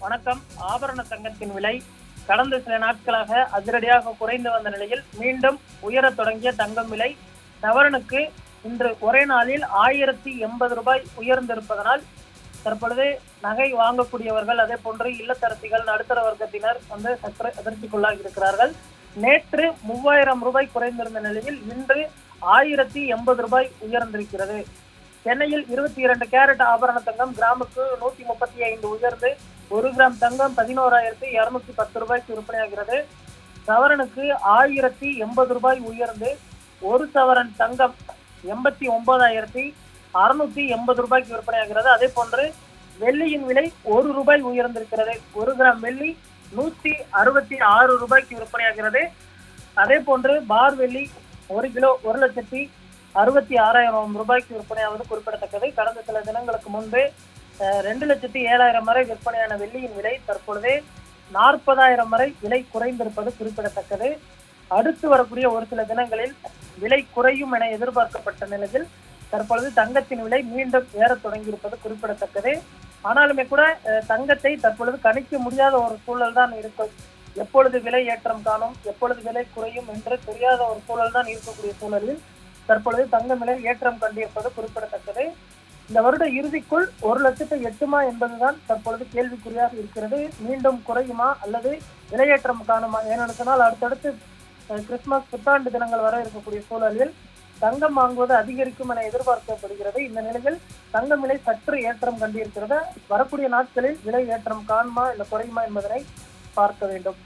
வணக்கம். ஆபரண தங்கத்தின் விலை கடந்த சில நாட்களாக அதிரடியாக குறைந்து வந்த நிலையில் மீண்டும் உயரத் தொடங்கிய தங்கம் விலை சவரனுக்கு இன்று ஒரே நாளில் 1080 ரூபாய் உயர்ந்திருப்பதனால் தற்பொழுது நகை வாங்கக்கூடியவர்கள், அதே போன்று இல்லத்தரசிகள், நடுத்தர வர்க்கத்தினர் சற்று அதிர்ச்சிக்குள்ளாகி இருக்கிறார்கள். நேற்று 3000 ரூபாய் குறைந்திருந்த நிலையில் இன்று 1080 ரூபாய் உயர்ந்திருக்கிறது. சென்னையில் 22 கேரட் ஆபரண தங்கம் கிராமுக்கு 135 உயர்ந்து 1 கிராம் தங்கம் 11,210 ரூபாய்க்கு விற்பனையாகிறது. சவரனுக்கு 1080 ரூபாய் உயர்ந்து 1 சவரன் தங்கம் 89,680 ரூபாய்க்கு விற்பனையாகிறது. அதே போன்று வெள்ளியின் விலை 1 ரூபாய் உயர்ந்திருக்கிறது. 1 கிராம் வெள்ளி 166 ரூபாய்க்கு விற்பனையாகிறது. அதே போன்று பார் வெள்ளி 1 கிலோ 1,66,000 ரூபாய்க்கு விற்பனையாவது குறிப்பிடத்தக்கது. கடந்த சில தினங்களுக்கு முன்பு 2,07,000 வரை விற்பனையான வெள்ளியின் விலை தற்பொழுது 40,000 வரை விலை குறைந்திருப்பது குறிப்பிடத்தக்கது. அடுத்து வரக்கூடிய ஒரு சில தினங்களில் விலை குறையும் என எதிர்பார்க்கப்பட்ட நிலையில் தற்பொழுது தங்கத்தின் விலை மீண்டும் ஏறத் தொடங்கியிருப்பது குறிப்பிடத்தக்கது. ஆனாலுமே கூட தங்கத்தை தற்பொழுது கணிக்க முடியாத ஒரு சூழல் தான் இருக்கும். எப்பொழுது விலை ஏற்றம் காணும், எப்பொழுது விலை குறையும் என்று தெரியாத ஒரு சூழல் தான் இருக்கக்கூடிய சூழலில் தற்பொழுது தங்க விலை ஏற்றம் கண்டிருப்பது குறிப்பிடத்தக்கது. இந்த வருட இறுதிக்குள் 1 லட்சத்தை எட்டுமா என்பதுதான் தற்பொழுது கேள்விக்குறியாக இருக்கிறது. மீண்டும் குறையுமா அல்லது விலையேற்றம் காணுமா? ஏனென்று சொன்னால் அடுத்தடுத்து கிறிஸ்துமஸ் புத்தாண்டு தினங்கள் வர இருக்கக்கூடிய சூழலில் தங்கம் வாங்குவது அதிகரிக்கும் என எதிர்பார்க்கப்படுகிறது. இந்த நிலையில் தங்கம் விலை சற்று ஏற்றம் கண்டிருக்கிறது. வரக்கூடிய நாட்களில் விலை ஏற்றம் காணுமா இல்லை குறையுமா என்பதனை பார்க்க வேண்டும்.